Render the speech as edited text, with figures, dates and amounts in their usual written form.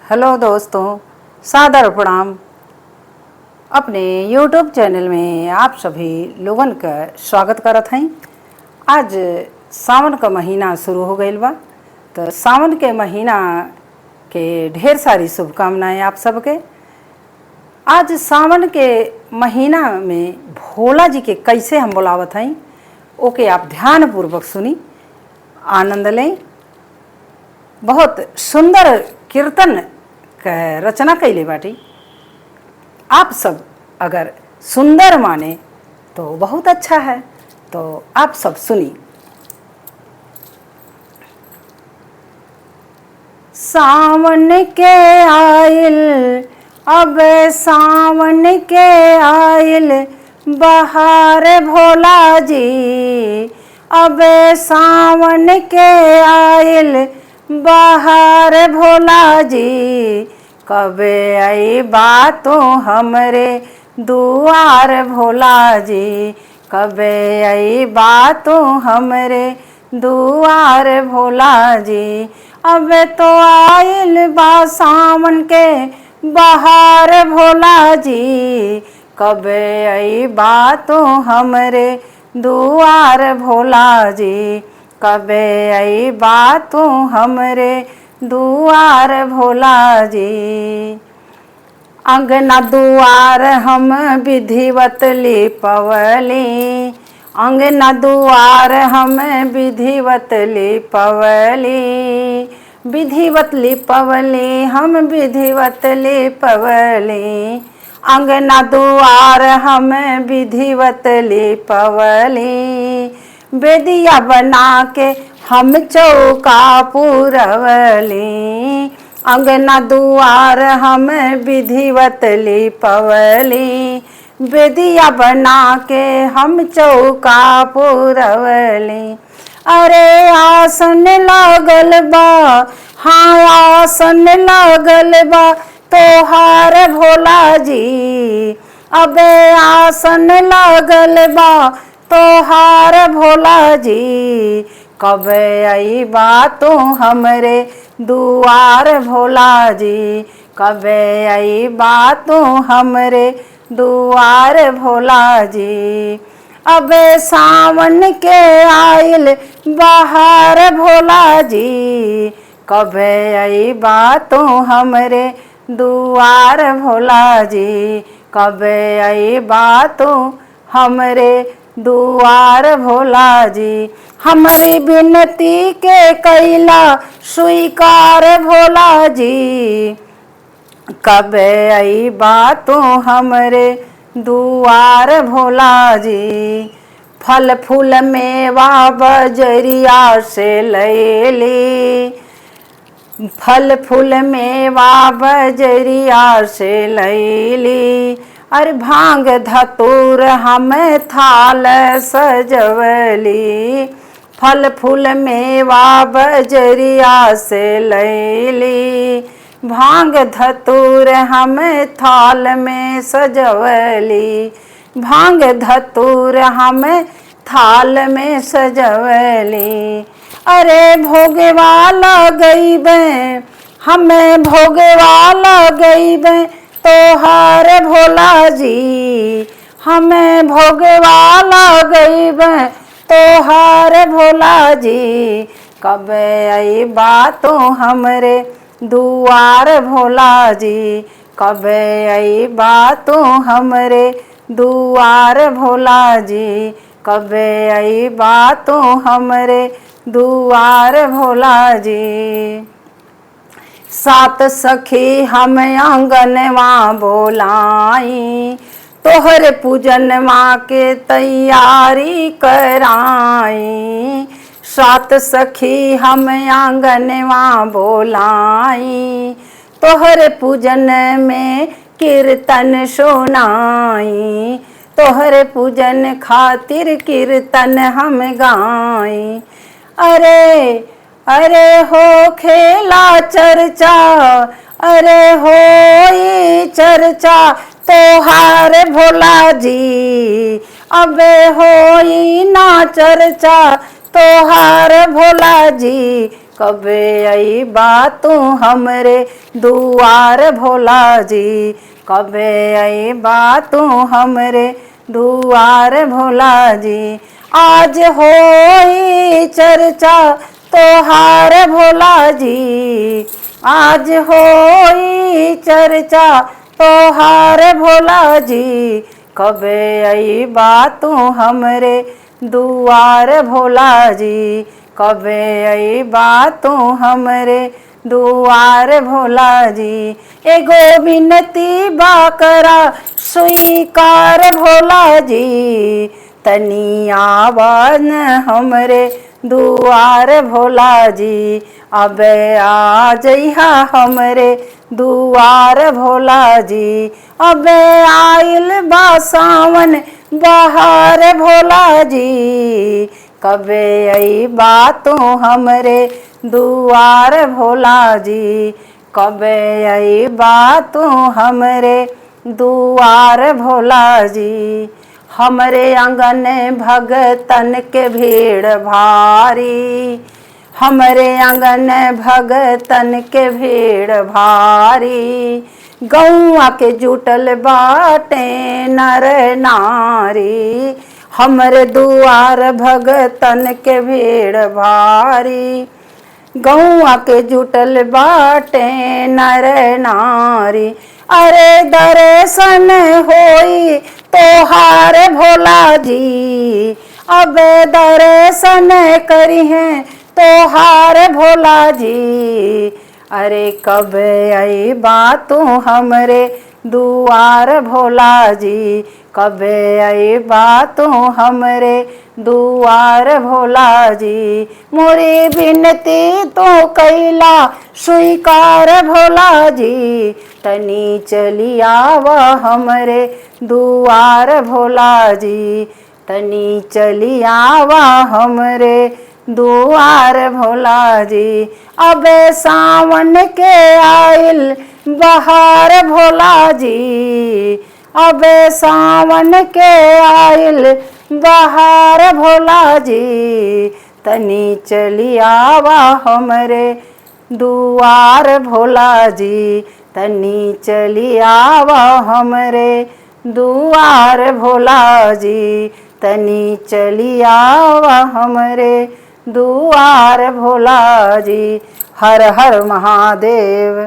Hello दोस्तों, सादर प्रणाम। अपने यूट्यूब चैनल में आप सभी लोगन का स्वागत करत हई। आज सावन का महीना शुरू हो गईल बा, तो सावन के महीना के ढेर सारी शुभकामनाएं आप सबके। आज सावन के महीना में भोला जी के कैसे हम बुलावत हई, ओके आप ध्यानपूर्वक सुनी, आनंद लें। बहुत सुंदर कीर्तन का रचना कैले बाटी। आप सब अगर सुंदर माने तो बहुत अच्छा है, तो आप सब सुनी। सावन के आइल, अब सावन के आइल, बहार भोला जी। अब सावन के आइल, बहार भोला जी। कबे आई बातों हमरे दुआर भोला जी। कबे आई बातों हमरे दुआर भोला जी। अब तो आइल बा सावन के बहार भोला जी। कबे आई बातों हमरे दुआर भोला जी। कबे आई बातों हमरे दुआर भोला जी। अंगना दुआर हम विधिवत लिपवली। अंगना दुआर हम विधिवत लिपवली। विधिवत लिपवली हम विधिवत लिपवली। अंगना दुआर हम विधिवत लिपवली। बेदिया बना के हम चौका पुरवली। अंगना दुआर हम विधिवत लिपवली। बेदिया बना के हम चौका पुरवली। अरे आसन लागल बा, हाँ आसन लागल बा तोहार भोला जी। अबे आसन लागल बा तोहार भोला जी। कबे आई बातों हमरे दुआर भोला जी। कबे आई बातों हमरे दुआर भोला जी। अबे सावन के आइल बहार भोला जी। कबे आई बातों हमरे दुआर भोला जी। कबे आई बातों हमरे दुआर भोला जी। हमारी विनती के कैला स्वीकार भोला जी। कबे आई बातों हमरे दुआर भोला जी। फल फूल मेवा बजरिया से लैली। फल फूल मेवा बजरिया से लैली। अरे भांग धतूर हम थाल सजवली। फल फूल मेवा बजरिया से लैली। भांग धतूर हम थाल में सजवली। भांग धतूर हम थाल में सजवली। अरे भोगे वाला गईबे, हमें भोगे वाला गईबे तोहार भोला जी। हमें भोगे वाला गईबे तोहार भोला जी। कबे आई बातों हमरे दुआर भोला जी। कबे आई बातों हमरे दुआर भोला जी। कबे आई बातों हमरे दुआर भोला जी। सात सखी हम आंगनवा बोलाई। तोहर पूजन माँ के तैयारी कराई। सात सखी हम आंगनवा बोलाई। तोहर पूजन में कीर्तन सुनाई। तोहर पूजन खातिर कीर्तन हम गाई। अरे अरे हो खेला चर्चा, अरे हो चर्चा तोहार भोला जी। अबे हो ना चर्चा तोहार भोला जी। कबे आई बात तू हमरे दुआर भोला जी, कबे आई बात तू हमरे दुआर भोला जी। आज होई चर्चा तोहार भोला जी, आज होई चर्चा तोहार भोला जी, कबे आई बात तू हमरे दुआर भोला जी, कबे आई बात तू हमरे दुआर भोला जी। एगो विनती बाकरा स्वीकार भोला जी, तनी आवन हमरे दुआर भोला जी, अबे आ जइहा हमरे दुआर भोला जी। अबे आइल बा सावन बहार भोला जी, कबे आई बात तू हमरे दुआर भोला जी, कबे आई बात तू हमरे दुआर भोला जी। हमरे आंगन भगतन के भीड़ भारी, हमरे आंगन भगतन के भीड़ भारी, गौआ के जुटल बाटे नर नारी, हमरे दुआर भगतन के भीड़ भारी, गौआ के जुटल बाटे नर नारी। अरे दर्शन होई तोहार भोला जी, अबे दर्शन करी हैं तोहार भोला जी। अरे कब आई बात तू हमरे दुआर भोला जी, कब आई बात तू हमरे दुआर भोला जी। मोरी विनती तो कैला स्वीकार भोला जी, तनी चली आवा हमरे दुआर भोला जी, तनी चली आवा हमरे दुआर भोला जी। अबे सावन के आइल बहार भोला जी, अबे सावन के आइल बहार भोला जी, तनी चली आवा हमरे दुआर भोला जी, तनी चली आवा हमरे दुआर भोला जी, तनी चली आवा हमरे दुआर भोला जी। हर हर महादेव।